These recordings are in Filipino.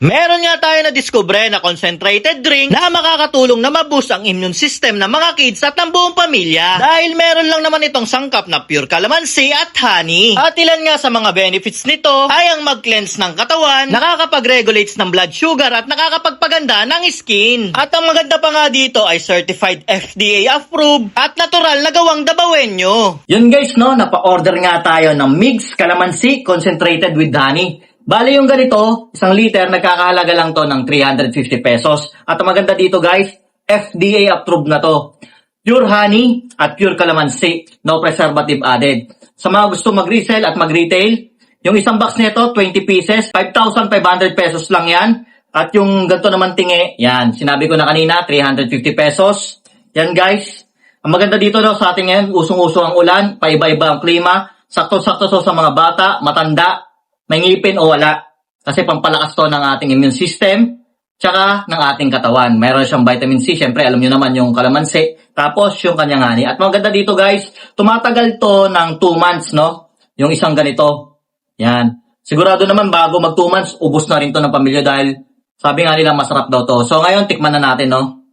Meron nga tayo na diskubre na concentrated drink na makakatulong na maboost ang immune system ng mga kids at ng buong pamilya. Dahil meron lang naman itong sangkap na pure calamansi at honey. At ilan nga sa mga benefits nito ay ang mag-cleanse ng katawan, nakakapag-regulates ng blood sugar at nakakapagpaganda ng skin. At ang maganda pa nga dito ay certified FDA approved at natural na gawang dabawenyo. Yun guys, no, napa-order nga tayo ng mixed calamansi concentrated with honey. Bale yung ganito, 1 liter, nagkakahalaga lang to ng 350 pesos. At ang maganda dito guys, FDA approved na to. Pure honey at pure calamansi, no preservative added. Sa mga gusto mag-resell at mag-retail, yung isang box nito, 20 pieces, 5,500 pesos lang yan. At yung ganito naman tingi, yan, sinabi ko na kanina, 350 pesos. Yan guys, ang maganda dito no, sa ating ngayon, usong-uso ang ulan, paiba-iba ang klima, sakto-sakto to sa mga bata, matanda, may ngipin o wala. Kasi pampalakas to ng ating immune system, tsaka ng ating katawan. Meron siyang vitamin C, syempre alam nyo naman yung kalamansi, tapos yung kanyang honey. At maganda dito guys, tumatagal to ng 2 months, no? Yung isang ganito. Yan. Sigurado naman bago mag 2 months, ubos na rin to ng pamilya dahil sabi nga nila masarap daw to. So ngayon, tikman na natin, no?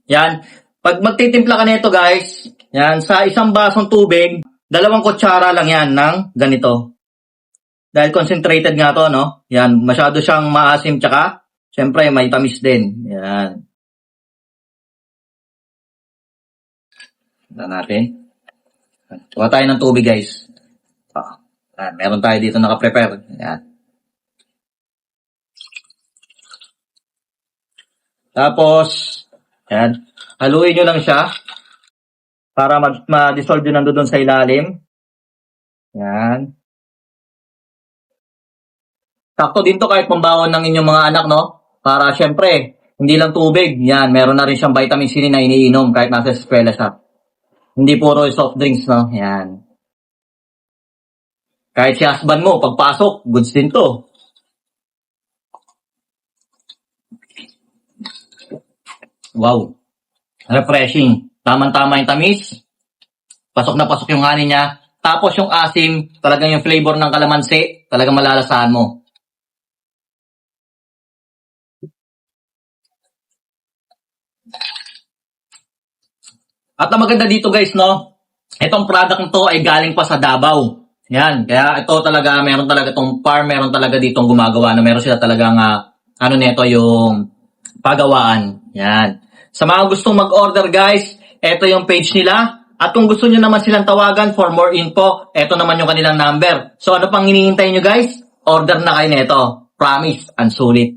Yan. Pag magtitimpla ka nito guys, yan, sa isang basong tubig, 2 kutsara lang yan ng ganito. Dahil concentrated nga to, no? Yan, masyado siyang maasim tsaka, syempre may tamis din. Yan. Tignan natin. Kuha tayo ng tubig, guys. Yan, meron tayo dito naka-prepare. Yan. Tapos, yan, haluin nyo lang siya para ma-dissolve yun nandun sa ilalim. Yan. Sakto din to kahit pambawon ng inyong mga anak, no? Para syempre, hindi lang tubig. Yan, meron na rin siyang vitamin C na iniinom kahit nasa eskwela siya. Hindi puro soft drinks, no? Yan. Kahit si husband mo, pagpasok, goods din to. Wow. Refreshing. Tamang-tama yung tamis. Pasok na pasok yung honey niya. Tapos yung asim, talagang yung flavor ng kalamansi, talagang malalasahan mo. At ang maganda dito guys, no? Itong product nito ay galing pa sa Davao. Yan, kaya ito talaga, meron talaga itong farm, meron talaga ditong gumagawa na meron sila talagang, ano nito, yung pagawaan. Yan. Sa mga gustong mag-order guys, ito yung page nila. At kung gusto nyo naman silang tawagan for more info, ito naman yung kanilang number. So ano pang hinihintay nyo guys? Order na kayo nito. Promise, ang sulit.